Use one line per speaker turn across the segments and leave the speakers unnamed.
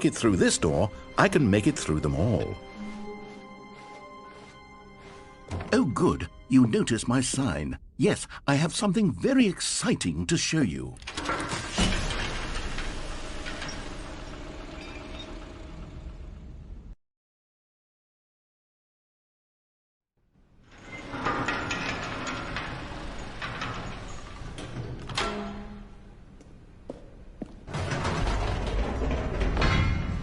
it through this door, I can make it through them all.
Oh, good. You notice my sign. Yes, I have something very exciting to show you.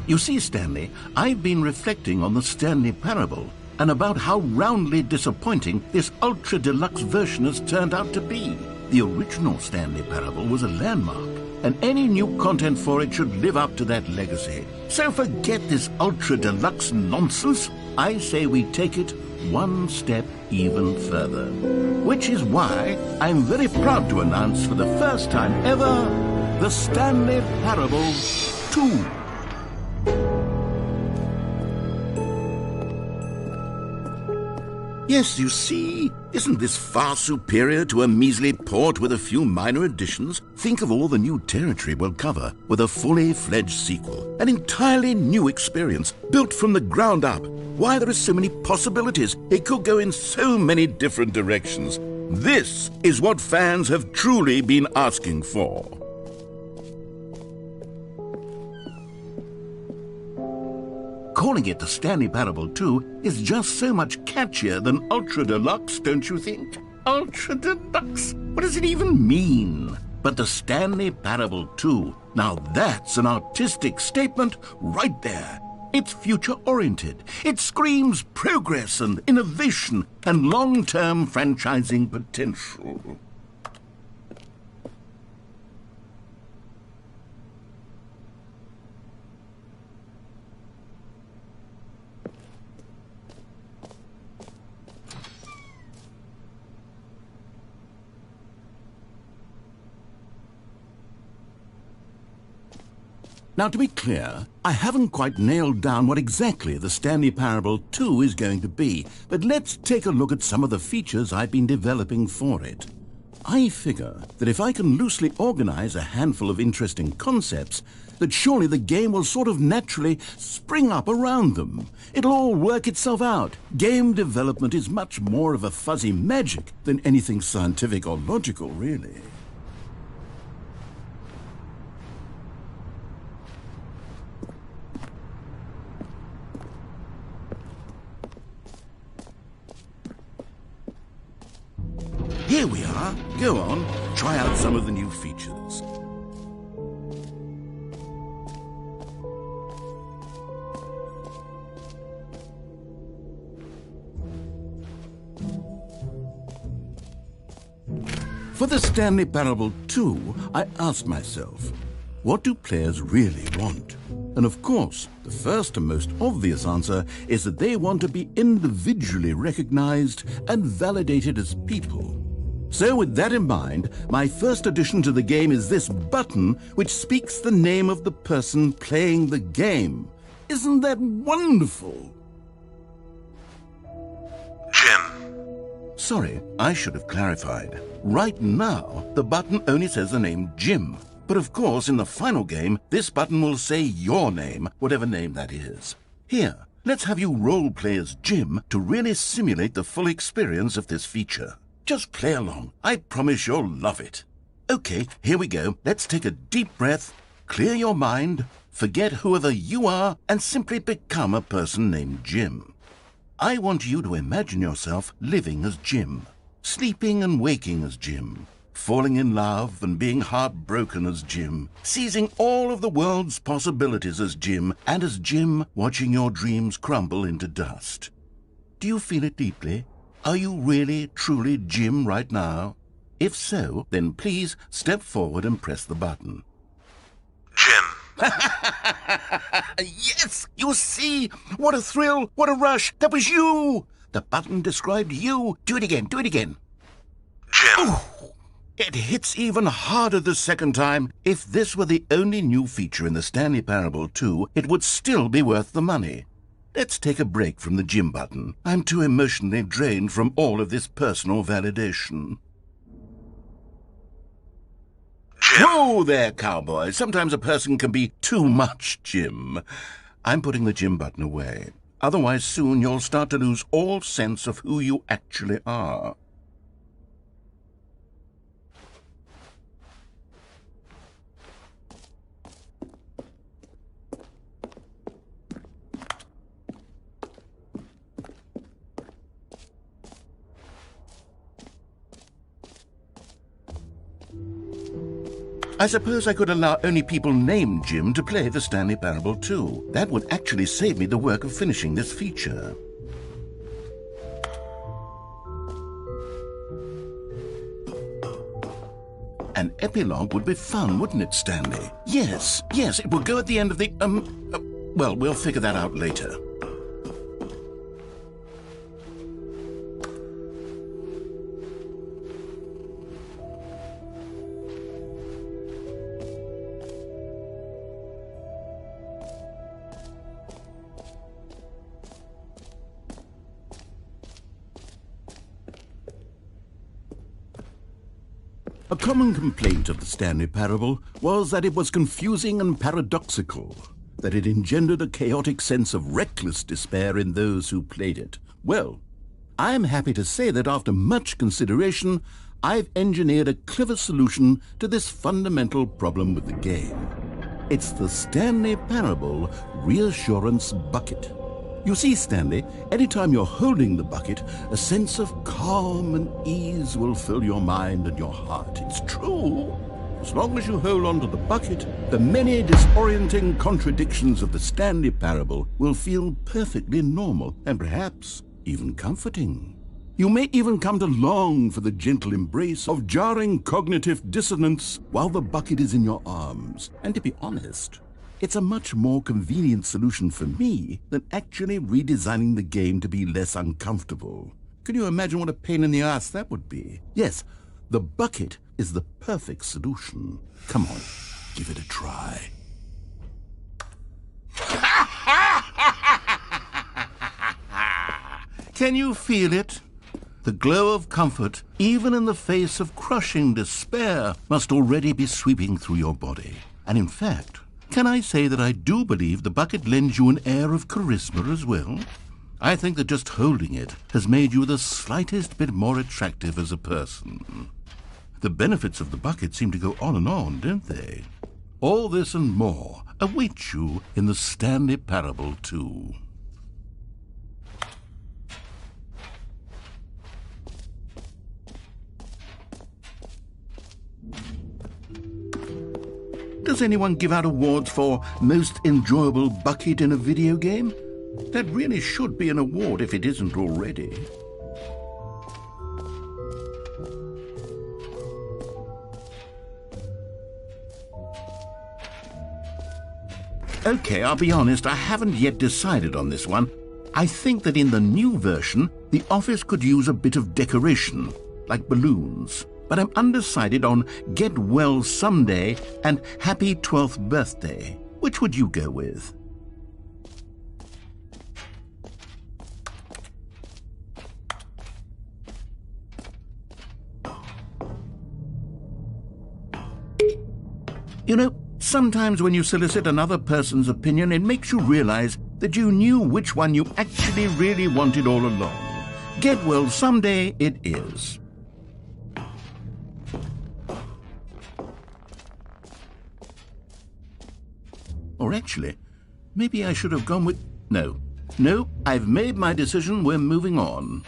You see, Stanley, I've been reflecting on the Stanley Parable and about how roundly disappointing this ultra-deluxe version has turned out to be. The original Stanley Parable was a landmark, and any new content for it should live up to that legacy. So forget this ultra-deluxe nonsense. I say we take it one step even further. Which is why I'm very proud to announce for the first time ever, the Stanley Parable 2. Yes, you see, isn't this far superior to a measly port with a few minor additions? Think of all the new territory we'll cover with a fully fledged sequel. An entirely new experience, built from the ground up. Why, there are so many possibilities. It could go in so many different directions. This is what fans have truly been asking for. Calling it the Stanley Parable 2 is just so much catchier than Ultra Deluxe, don't you think? Ultra Deluxe? What does it even mean? But the Stanley Parable 2, now that's an artistic statement right there. It's future-oriented. It screams progress and innovation and long-term franchising potential. Now, to be clear, I haven't quite nailed down what exactly the Stanley Parable 2 is going to be, but let's take a look at some of the features I've been developing for it. I figure that if I can loosely organize a handful of interesting concepts, that surely the game will sort of naturally spring up around them. It'll all work itself out. Game development is much more of a fuzzy magic than anything scientific or logical, really. Here we are. Go on, try out some of the new features. For the Stanley Parable 2, I asked myself, what do players really want? And of course, the first and most obvious answer is that they want to be individually recognized and validated as people. So with that in mind, my first addition to the game is this button which speaks the name of the person playing the game. Isn't that wonderful?
Jim.
Sorry, I should have clarified. Right now, the button only says the name Jim. But of course, in the final game, this button will say your name, whatever name that is. Here, let's have you role-play as Jim to really simulate the full experience of this feature. Just play along. I promise you'll love it. Okay, here we go. Let's take a deep breath, clear your mind, forget whoever you are, and simply become a person named Jim. I want you to imagine yourself living as Jim, sleeping and waking as Jim, falling in love and being heartbroken as Jim, seizing all of the world's possibilities as Jim, and as Jim watching your dreams crumble into dust. Do you feel it deeply? Are you really, truly Jim right now? If so, then please step forward and press the button.
Jim.
Yes! You see? What a thrill! What a rush! That was you! The button described you. Do it again. Do it again.
Jim.
Oh, it hits even harder the second time. If this were the only new feature in the Stanley Parable 2, it would still be worth the money. Let's take a break from the Jim button. I'm too emotionally drained from all of this personal validation.
Jim.
Whoa there, cowboy. Sometimes a person can be too much Jim. I'm putting the Jim button away. Otherwise, soon you'll start to lose all sense of who you actually are. I suppose I could allow only people named Jim to play the Stanley Parable too. That would actually save me the work of finishing this feature. An epilogue would be fun, wouldn't it, Stanley? Yes, it will go at the end of the, well, we'll figure that out later. A common complaint of the Stanley Parable was that it was confusing and paradoxical, that it engendered a chaotic sense of reckless despair in those who played it. Well, I'm happy to say that after much consideration, I've engineered a clever solution to this fundamental problem with the game. It's the Stanley Parable Reassurance Bucket. You see, Stanley, anytime you're holding the bucket, a sense of calm and ease will fill your mind and your heart. It's true. As long as you hold on to the bucket, the many disorienting contradictions of the Stanley Parable will feel perfectly normal and perhaps even comforting. You may even come to long for the gentle embrace of jarring cognitive dissonance while the bucket is in your arms. And to be honest, it's a much more convenient solution for me than actually redesigning the game to be less uncomfortable. Can you imagine what a pain in the ass that would be? Yes, the bucket is the perfect solution. Come on, give it a try. Can you feel it? The glow of comfort, even in the face of crushing despair, must already be sweeping through your body. And in fact, can I say that I do believe the bucket lends you an air of charisma as well? I think that just holding it has made you the slightest bit more attractive as a person. The benefits of the bucket seem to go on and on, don't they? All this and more await you in the Stanley Parable too. Does anyone give out awards for most enjoyable bucket in a video game? That really should be an award if it isn't already. Okay, I'll be honest, I haven't yet decided on this one. I think that in the new version, the office could use a bit of decoration, like balloons. But I'm undecided on Get Well Someday and Happy 12th Birthday. Which would you go with? You know, sometimes when you solicit another person's opinion, it makes you realize that you knew which one you actually really wanted all along. Get Well Someday it is. Or actually, maybe I should have gone with... No, I've made my decision. We're moving on.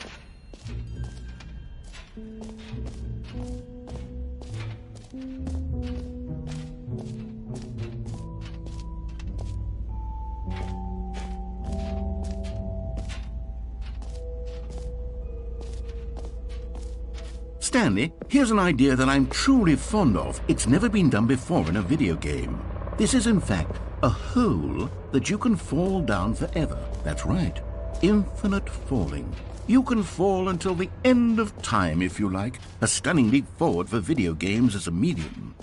Stanley, here's an idea that I'm truly fond of. It's never been done before in a video game. This is, in fact, a hole that you can fall down forever. That's right. Infinite falling. You can fall until the end of time, if you like. A stunning leap forward for video games as a medium.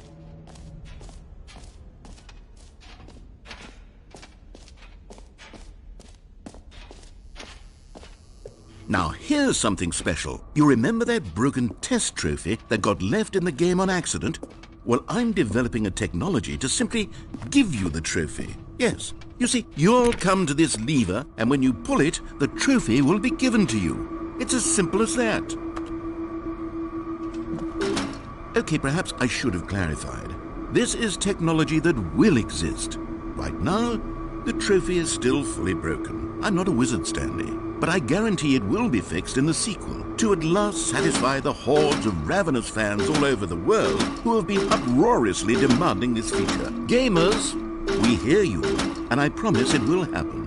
Now, here's something special. You remember that broken test trophy that got left in the game on accident? Well, I'm developing a technology to simply give you the trophy. Yes. You see, you'll come to this lever, and when you pull it, the trophy will be given to you. It's as simple as that. Okay, perhaps I should have clarified. This is technology that will exist. Right now, the trophy is still fully broken. I'm not a wizard, Stanley, but I guarantee it will be fixed in the sequel to at last satisfy the hordes of ravenous fans all over the world who have been uproariously demanding this feature. Gamers, we hear you, and I promise it will happen.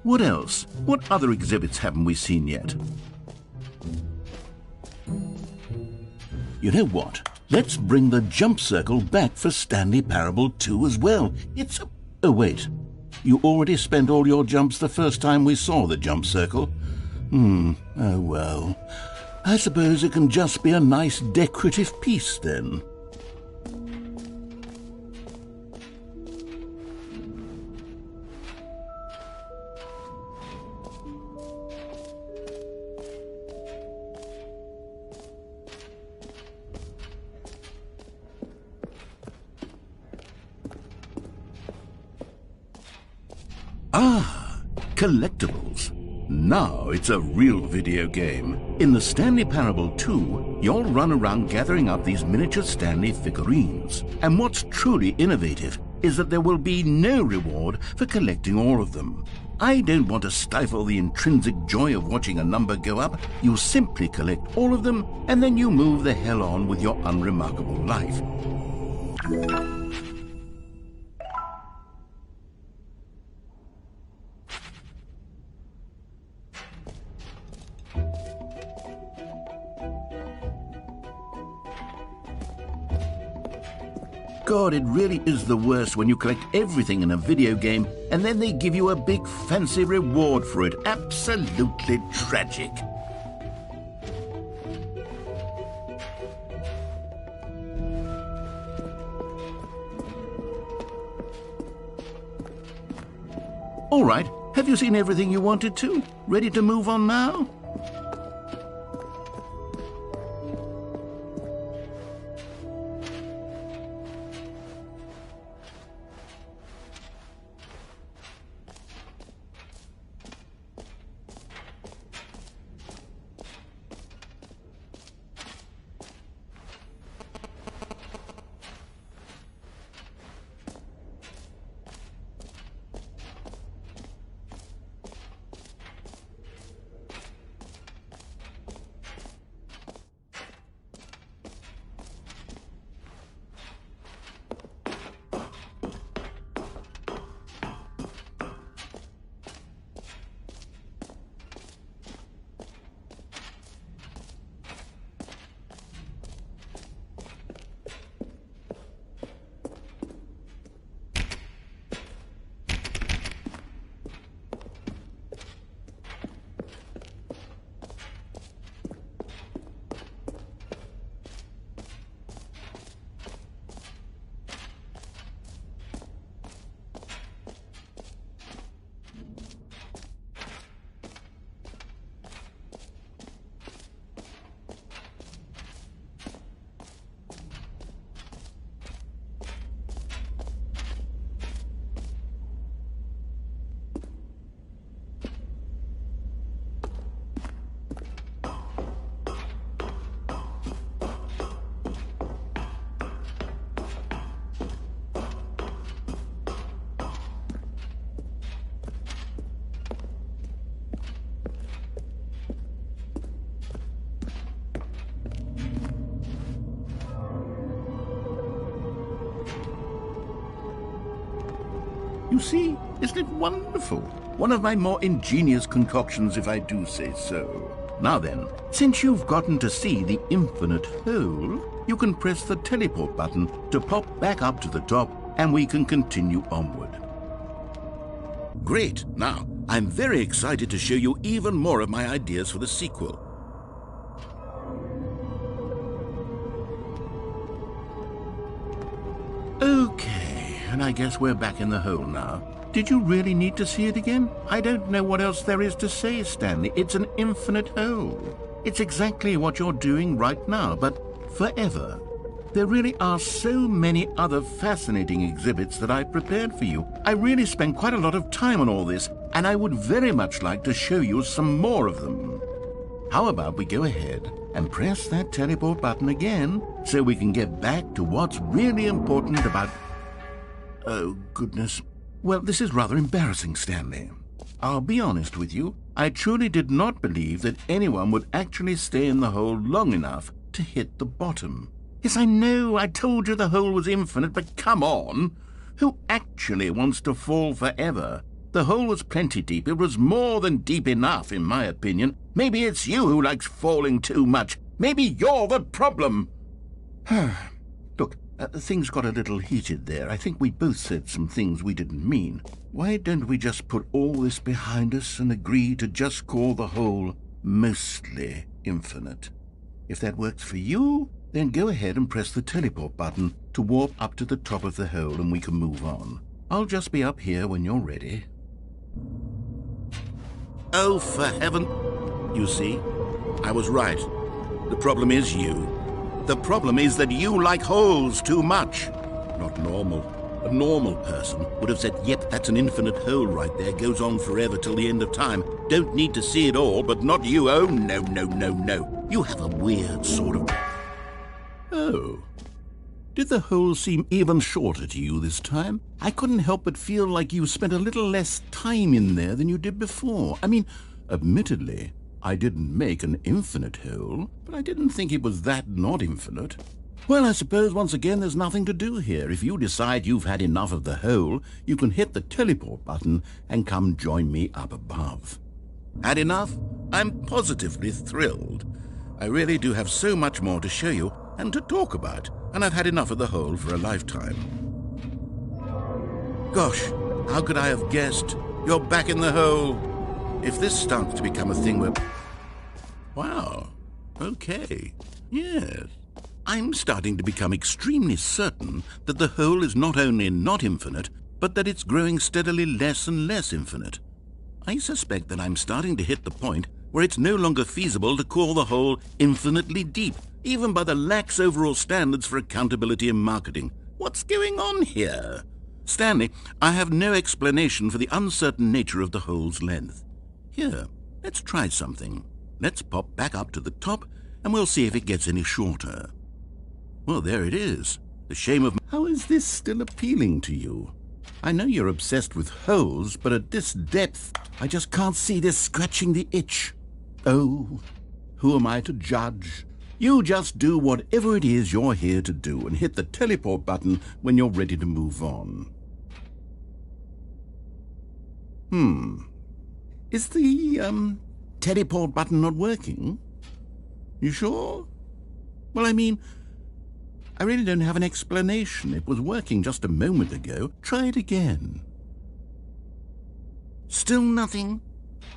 What else? What other exhibits haven't we seen yet? You know what? Let's bring the jump circle back for Stanley Parable 2 as well. It's a... Oh, wait. You already spent all your jumps the first time we saw the jump circle? Oh well. I suppose it can just be a nice decorative piece then. Ah, collectibles. Now it's a real video game. In the Stanley Parable 2, you'll run around gathering up these miniature Stanley figurines. And what's truly innovative is that there will be no reward for collecting all of them. I don't want to stifle the intrinsic joy of watching a number go up. You simply collect all of them, and then you move the hell on with your unremarkable life. God, it really is the worst when you collect everything in a video game and then they give you a big fancy reward for it. Absolutely tragic. All right, have you seen everything you wanted to? Ready to move on now? You see, isn't it wonderful? One of my more ingenious concoctions, if I do say so. Now then, since you've gotten to see the infinite hole, you can press the teleport button to pop back up to the top, and we can continue onward. Great! Now, I'm very excited to show you even more of my ideas for the sequel. and I guess we're back in the hole now. Did you really need to see it again? I don't know what else there is to say, Stanley. It's an infinite hole. It's exactly what you're doing right now, but forever. There really are so many other fascinating exhibits that I prepared for you. I really spent quite a lot of time on all this, and I would very much like to show you some more of them. How about we go ahead and press that teleport button again so we can get back to what's really important about... Oh, goodness. Well, this is rather embarrassing, Stanley. I'll be honest with you. I truly did not believe that anyone would actually stay in the hole long enough to hit the bottom. Yes, I know, I told you the hole was infinite, but come on. Who actually wants to fall forever? The hole was plenty deep. It was more than deep enough, in my opinion. Maybe it's you who likes falling too much. Maybe you're the problem. Look, things got a little heated there. I think we both said some things we didn't mean. Why don't we just put all this behind us and agree to just call the hole mostly infinite? If that works for you, then go ahead and press the teleport button to warp up to the top of the hole and we can move on. I'll just be up here when you're ready. Oh, for heaven... You see, I was right. The problem is you. The problem is that you like holes too much. Not normal. A normal person would have said, yep, that's an infinite hole right there, goes on forever till the end of time. Don't need to see it all, but not you. Oh, no, no, no, no. You have a weird sort of... Oh. Did the hole seem even shorter to you this time? I couldn't help but feel like you spent a little less time in there than you did before. I mean, admittedly, I didn't make an infinite hole, but I didn't think it was that not infinite. Well, I suppose once again there's nothing to do here. If you decide you've had enough of the hole, you can hit the teleport button and come join me up above. Had enough? I'm positively thrilled. I really do have so much more to show you and to talk about, and I've had enough of the hole for a lifetime. Gosh, how could I have guessed? You're back in the hole. If this starts to become a thing where... Wow, okay, yes. I'm starting to become extremely certain that the hole is not only not infinite, but that it's growing steadily less and less infinite. I suspect that I'm starting to hit the point where it's no longer feasible to call the hole infinitely deep, even by the lax overall standards for accountability and marketing. What's going on here? Stanley, I have no explanation for the uncertain nature of the hole's length. Here, let's try something. Let's pop back up to the top, and we'll see if it gets any shorter. Well, there it is. The shame of... How is this still appealing to you? I know you're obsessed with holes, but at this depth, I just can't see this scratching the itch. Oh, who am I to judge? You just do whatever it is you're here to do and hit the teleport button when you're ready to move on. Is the, teleport button not working? You sure? Well, I mean, I really don't have an explanation. It was working just a moment ago. Try it again. Still nothing?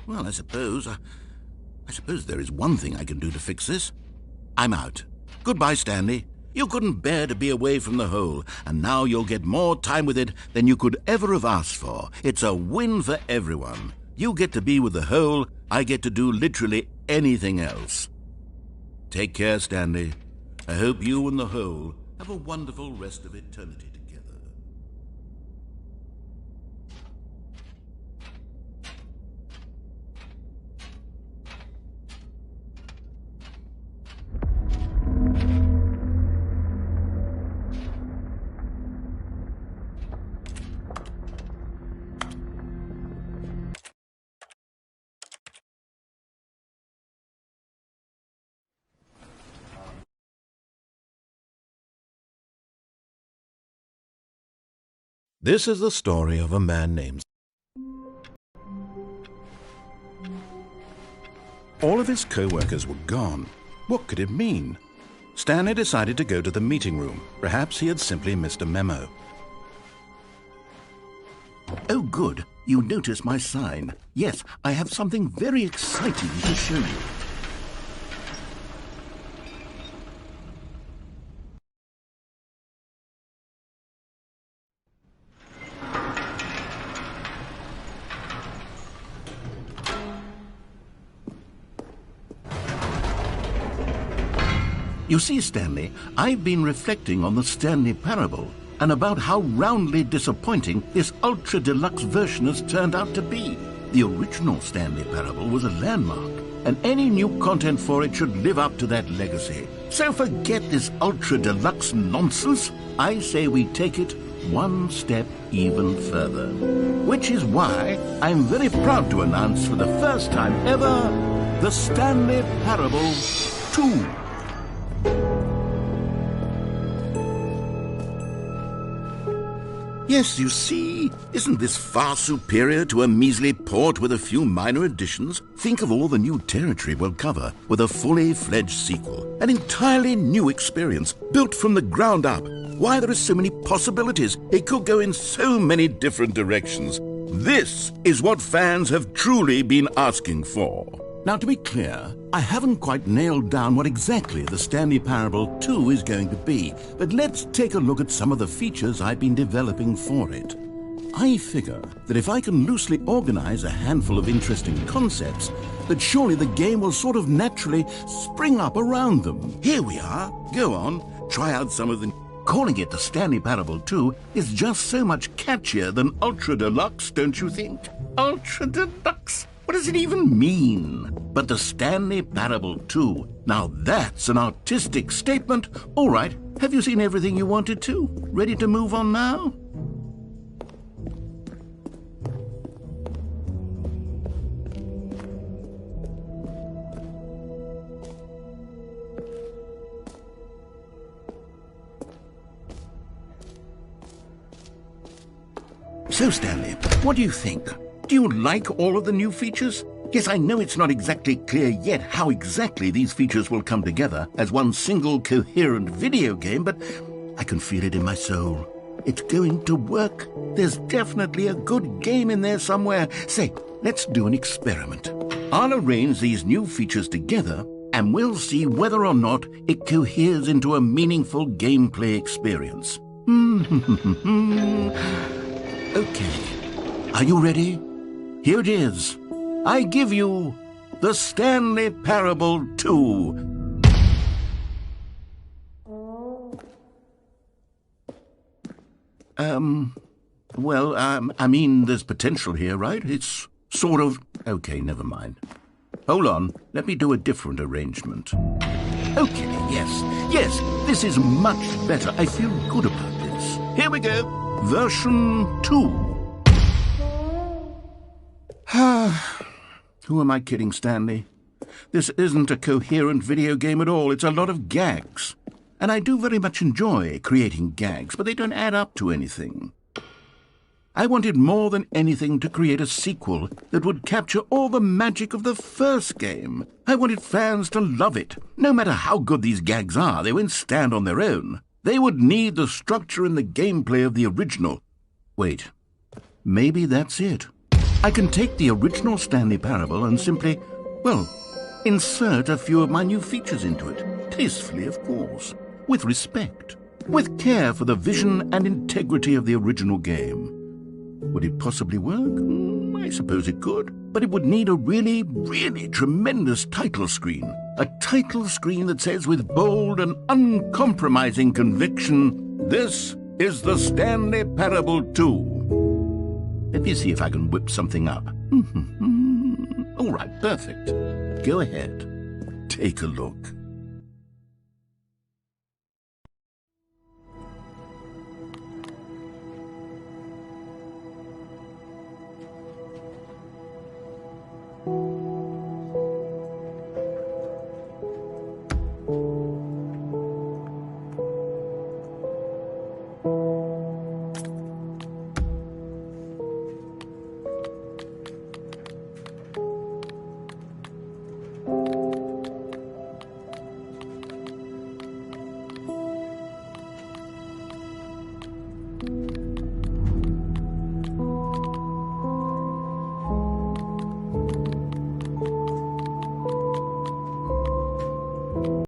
Well, I suppose there is one thing I can do to fix this. I'm out. Goodbye, Stanley. You couldn't bear to be away from the hole, and now you'll get more time with it than you could ever have asked for. It's a win for everyone. You get to be with the hole, I get to do literally anything else. Take care, Stanley. I hope you and the hole have a wonderful rest of eternity together.
This is the story of a man named... All of his co-workers were gone. What could it mean? Stanley decided to go to the meeting room. Perhaps he had simply missed a memo.
Oh, good. You noticed my sign. Yes, I have something very exciting to show you. You see, Stanley, I've been reflecting on the Stanley Parable and about how roundly disappointing this ultra-deluxe version has turned out to be. The original Stanley Parable was a landmark, and any new content for it should live up to that legacy. So forget this ultra-deluxe nonsense. I say we take it one step even further. Which is why I'm very proud to announce for the first time ever, the Stanley Parable 2. Yes, you see, isn't this far superior to a measly port with a few minor additions? Think of all the new territory we'll cover with a fully fledged sequel. An entirely new experience, built from the ground up. Why, there are so many possibilities. It could go in so many different directions. This is what fans have truly been asking for. Now, to be clear, I haven't quite nailed down what exactly the Stanley Parable 2 is going to be, but let's take a look at some of the features I've been developing for it. I figure that if I can loosely organize a handful of interesting concepts, that surely the game will sort of naturally spring up around them. Here we are. Go on, try out some of the... Calling it the Stanley Parable 2 is just so much catchier than Ultra Deluxe, don't you think? Ultra Deluxe? What does it even mean? But the Stanley Parable 2, now that's an artistic statement. All right, have you seen everything you wanted to? Ready to move on now? So, Stanley, what do you think? Do you like all of the new features? Yes, I know it's not exactly clear yet how exactly these features will come together as one single coherent video game, but I can feel it in my soul. It's going to work. There's definitely a good game in there somewhere. Say, let's do an experiment. I'll arrange these new features together, and we'll see whether or not it coheres into a meaningful gameplay experience. Okay. Are you ready? Here it is. I give you the Stanley Parable 2. I mean, there's potential here, right? It's sort of... Okay, never mind. Hold on. Let me do a different arrangement. Okay, yes, this is much better. I feel good about this. Here we go. Version 2. Who am I kidding, Stanley? This isn't a coherent video game at all. It's a lot of gags. And I do very much enjoy creating gags, but they don't add up to anything. I wanted more than anything to create a sequel that would capture all the magic of the first game. I wanted fans to love it. No matter how good these gags are, they won't stand on their own. They would need the structure and the gameplay of the original. Wait, maybe that's it. I can take the original Stanley Parable and simply, well, insert a few of my new features into it. Tastefully, of course. With respect. With care for the vision and integrity of the original game. Would it possibly work? I suppose it could. But it would need a really, really tremendous title screen. A title screen that says with bold and uncompromising conviction, "This is the Stanley Parable 2. Let me see if I can whip something up. All right, perfect. Go ahead. Take a look.